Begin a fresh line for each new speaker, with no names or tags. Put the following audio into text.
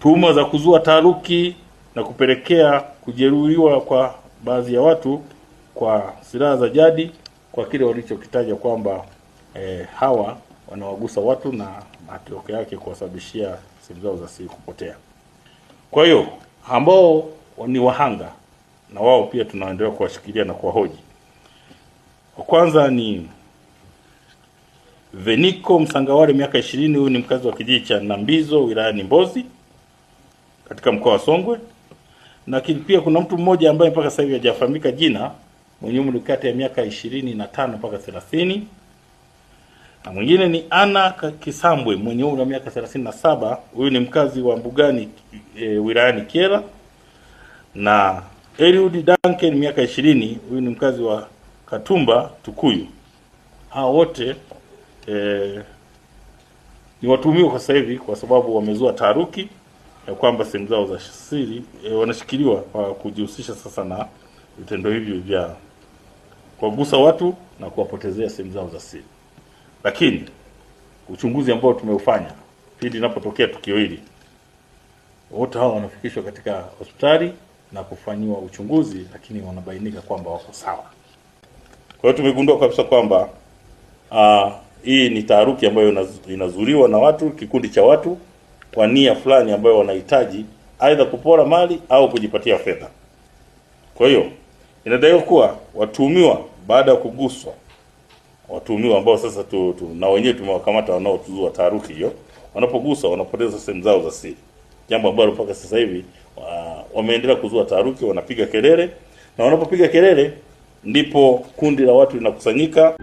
Tuhuma za kuzua taharuki na kupelekea kujeruhiwa kwa baadhi ya watu kwa silaha za jadi, kwa kile walichokitaja kwamba hawa wanawagusa watu na matokeo yake kuwasababishia sehemu zao za siri kupotea. Kwa hiyo ambao ni wahanga na wao pia tunaendelea kuwashikilia na kuwahoji. Wa kwanza ni Veniko Msangawale, miaka 20. Huyu ni mkazi wa kijiji cha Nambizo wilayani Mbozi katika mkoa wa Songwe. Lakini pia kuna mtu mmoja ambaye mpaka sasa hivi hajafahamika jina, mwenye umri kati ya miaka 25 mpaka 30. Na mwingine ni Ana Kisambwe mwenye umri wa miaka 37. Huyu ni mkazi wa Mbugani wilayani Kyela. Na Eliud Duncan miaka 20. Huyu ni mkazi wa Katumba Tukuyu. Hao wote ni watuhumiwa kwa sasa hivi kwa sababu wamezua taharuki ya kwamba sehemu zao za siri wanashikiliwa kwa kujihusisha sasa na vitendo hivi vya kuwagusa watu na kuwapotezea sehemu zao za siri. Lakini uchunguzi ambao tumeufanya pindi linapotokea tukio hili, wote hao wanafikishwa katika hospitali na kufanyiwa uchunguzi, lakini wanabainika kwamba wako sawa. Kwa hiyo tumegundua kabisa kwamba hii ni taharuki ambayo inazuliwa na watu, kikundi cha watu kwa nia fulani ambayo wanahitaji aidha kupora mali au kujipatia fedha. Kwa hiyo inadaiwa kuwa watuhumiwa baada ya kuguswa, watuhumiwa ambao sasa na wenyewe tumewakamata wanaotuzua taharuki hiyo, wanapoguswa wanapoteza sehemu zao za siri. Jambo ambalo mpaka sasa hivi wameendelea kuzua taharuki, wanapiga kelele, na wanapopiga kelele ndipo kundi la watu linakusanyika.